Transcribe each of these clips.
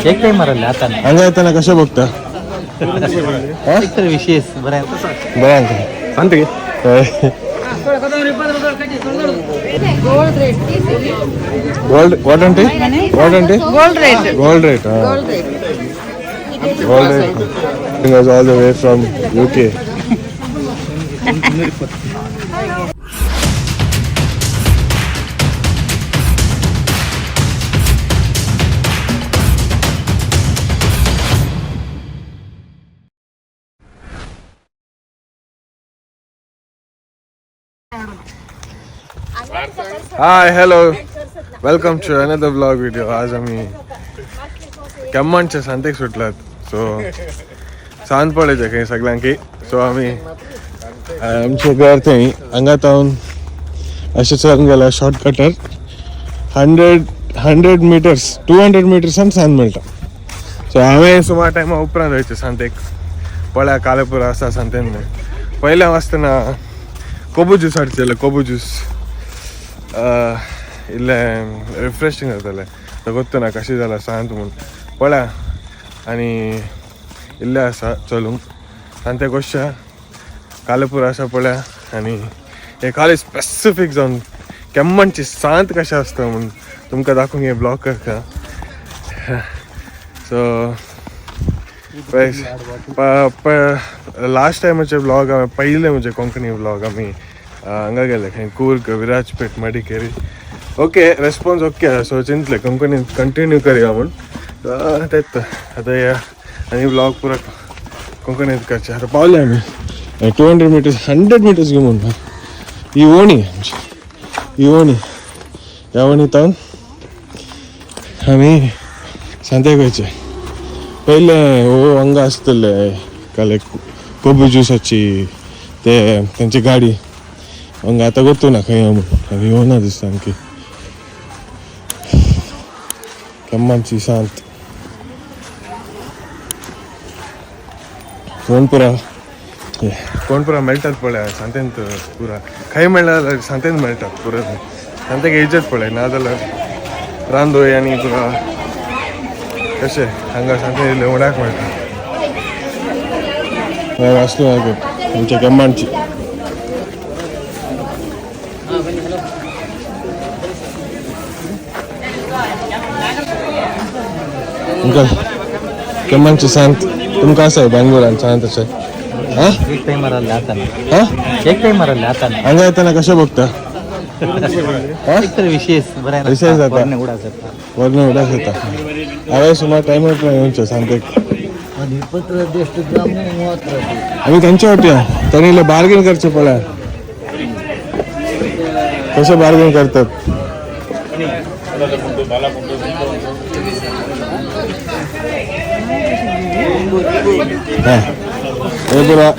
एक टाइमरಲ್ಲ ಆತನ ಹಂಗಾಯ್ತಾನ ಕಷ್ಟ ಬಗ್ತಾ ವಿಶೇಷ ಬರ ಬರ ಅಂತಿಗೆ gold what aunty gold rate gold rate all the way from UK. Hi, hello. Welcome to another vlog video. आज आम्ही केम्मांच्या सांतेक सुटलात. सो सांत पडायचे काही सगळ्यांकी. सो आम्ही आमचे घर थंय हांगातावन अशें चलून गेला शॉर्टकटर 100 मिटर्स 200 मिटर्सान सांत मेळटा. सो हांवें सुमार टायमा उपरांत वयचें सांतेक पळ्या कालेपुरा आसा सांतेन पयल्या आसतना कोबू ज्यूस हाडचेले कोबू ज्यूस इल्लें रिफ्रेशींग जातालें तो गोत्तो ना कशें जालां सांत म्हूण पळया आनी इल्लें आसा चलूंक सांते गोश्या कालेपुरा आसा पळया आनी हे खाली स्पेसिफीक जावन केम्मांची सांत कशें आसता म्हूण तुमकां दाखोवंक हे ब्लॉग करता. सो लास्ट टायमाचे ब्लॉग हांवें पयले म्हणजे कोंकणी ब्लॉग आमी हांगा गेले खंय Coorg Virajpet Madikeri okay response okay so चिंतले कोंकणी कंटिन्यू करया म्हूण तेच आतां या आनी ब्लॉग पुरो कोंकणींत करचे. आतां पावले आमी 200 मिटर्स 100 मिटर्स घेवन म्हणटा ही ओणी आमची ही ओणी ह्या ओणीतावन आमी सांतेक वयचे. पयले हांगा आसतले काले कोबू ज्यूसाची ते तेंची गाडी हांगा आतां गोतू ना खंय म्हणून आमी येवना दिसता सामकी केम्मांची सांत कोणपुरा मेळटात पळय सांतेंत पुरा खंय मेळ्ळ्यार सांतेंत मेळटात पुरा सांतेक येयचेच पळय नाजाल्यार रांदोय आनी पुरा कशें हांगा सांतें येयले उण्याक मेळटा वाचलो आमच्या केम्मांची. केम्मांची सांत तुमकां आसा बेंगलोरान सांत अशें एक टाइमरಲ್ಲ ಆತನ एक टाइमरಲ್ಲ ಆತನ हांगा येताना कशें बगता विशेष बरा विशेष जाता वरने उडास जाता वरने उडास येता. हांवें सुमार टायमार येवचें सांतेक आमी तेंच्या वाट्या तांणी इल्लें बार्गेन करचें पळय कशें बार्गेन करतात हे पुरा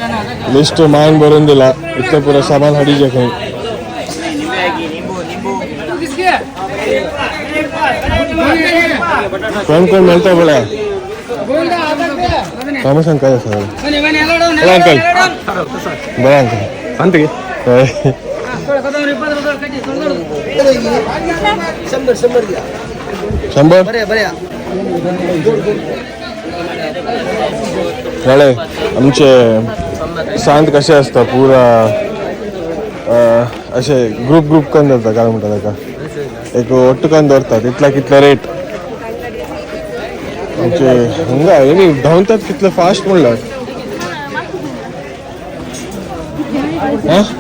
लिस्ट मान बरोवन दिला इतलें पुरो सामान हाडीचें खंय कोण कोण मेळटा पळय थॉमस अंकल आसा बरें अंकल बरें अंकल सांत शंबर कळ्ळें आमचे सांत कशें आसता पुरा अशें ग्रूप करून धरता काय म्हणटा ताका एक ಒಟ್ಟು करून धरतात इतल्या कितले रेट आमचे हांगा येणी धांवतात कितले फास्ट म्हणल्यार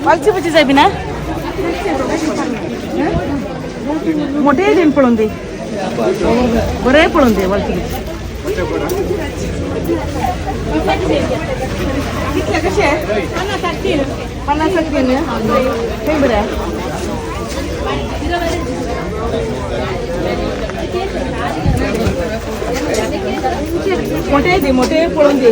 वालची भाजी जाय बिना मोठे दिन पळून दे बरे पळून दे वालची कितले कशे 50 काही बरं मोठे पळून दे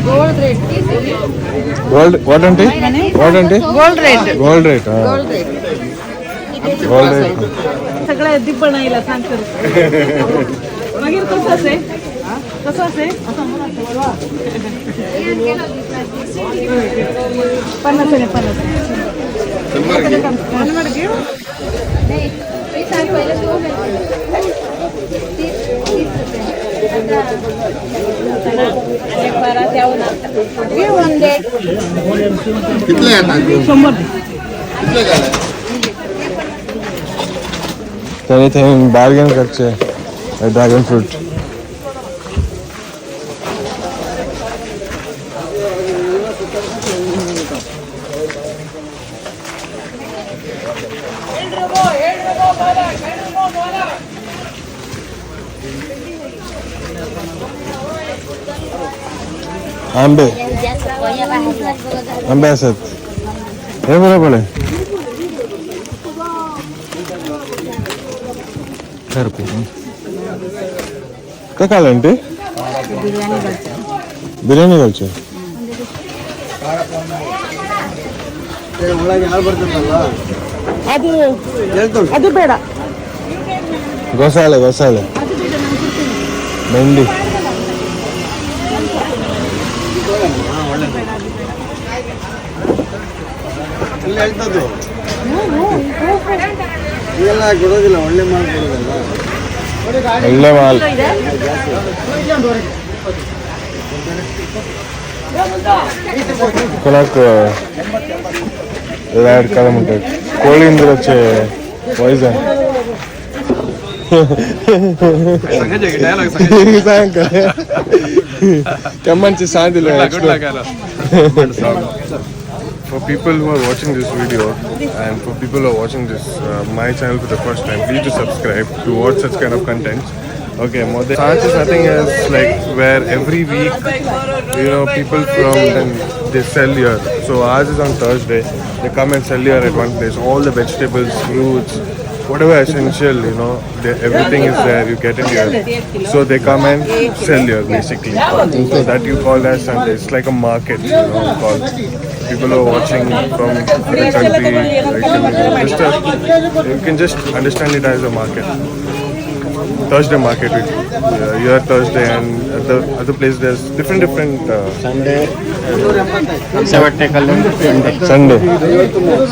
gold rate gold what aunty gold rate gold rate gold rate सगळ्या दिब्बण आयला सांग तर मागीर कसं असे कसं असेल 50 आहे 50 घेऊ तर इथे बार्गेन करचे ड्रॅगन फ्रूट आंबे आंबे असत हे बरोबर आहे काय खाल्लं ते ಬಿರಿಯಾನಿ ಕಲ್ಚು ಅದು ಬೇಡ ಗೊಸಾಳೆ ಬೆಂಡಿ ಇದೆಲ್ಲ ಕೊಡೋದಿಲ್ಲ ಒಳ್ಳೆ ಮಾಲ್ ಕೊಡೋದಲ್ಲ ಒಳ್ಳೆ ಮಾಲ್ ಕೊಳಕ್ ರೆಡ್ ಕಲರ್ ఉంటుంది కోళ్ళింద్ర వచ్చే poison ಕೆಮ್ಮಂಚಿ ಸಾಂದಿಲ್ಲ For people who are watching this video and for people who are watching this my channel for the first time, please do subscribe to watch such kind of content. Okay, Science is nothing else like where every week, you know, people from then they sell here. So ours is on Thursday. They come and sell here at one place. All the vegetables, fruits, whatever essential, you know, everything is there. You get it here. So they come and sell here basically. So that you call as Sunday. It's like a market, you know, called. People who are watching from the country, you can just understand it as a market. Thursday market, here Thursday, and at the other place there's different Sunday. Sunday.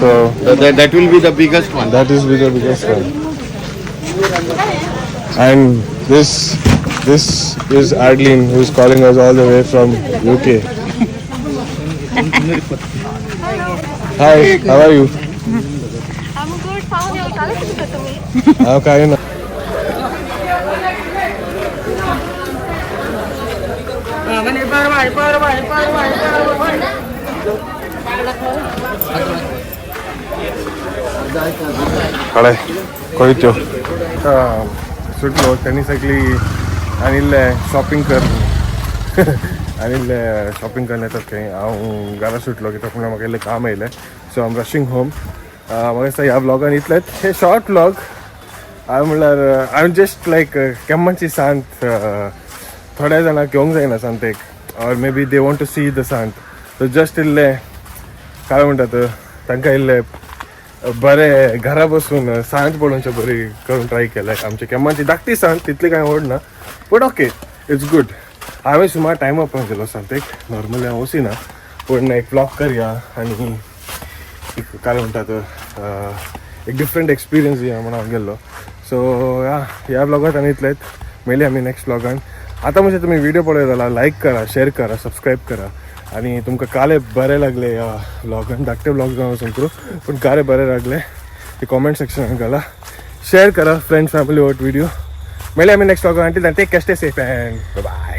So That will be the biggest one. that is the biggest one. And this is Adeline, who is calling us all the way from UK. Hi, how are you? I'm good. How are you? How are you? कळे कोयत्यो सुटलो त्यांनी सगळी आणिल्ले shopping कर आणिल्ले shopping करण्यात काही हांव घरा सुटलो कित्याक म्हणून म्हाका इल्लें काम येयलें so I am rushing home म्हाका दिसता ह्या ब्लॉगान इतलेंच हे शॉर्ट ब्लॉग हांव म्हणल्यार आय एम जस्ट लायक केम्मांची सांत थोड्या जाणांक घेवंक जायना सांतेक or maybe they want to see the सांत सो जस्ट इल्लें काय म्हणटात तांकां इल्लें बरें घरा बसून सांत पळोवनचें बरी करून ट्राय केलें आमचे केम्मांची धाकटी सांत तितली कांय व्हड ना बट ओके इट्स गूड हांवें सुमार टायमा पळोवंक गेलो सांतेक नॉर्मली हांव वचिना पूण एक ब्लॉग करया आनी काय म्हणटात एक डिफरंट एक्सपिरियन्स दिया म्हणून हांव गेल्लो सो ह्या ब्लॉगांत आनी इतलेंच मेळया आमी नेक्स्ट ब्लॉगान आतां म्हणजे तुमी व्हिडिओ पळय जाल्यार लायक करा शेअर करा सबस्क्राईब करा आणि तुमकां काले बरे लागले ह्या ब्लॉगान धाकटे ब्लॉग जावन वचून करूं पूण काले बरे लागले ते कॉमेंट सेक्शनान घाला शेअर करा फ्रेंड्स फॅमिली वॉट व्हिडिओ मेळया आमी नेक्स्ट ब्लॉगान take care stay safe and bye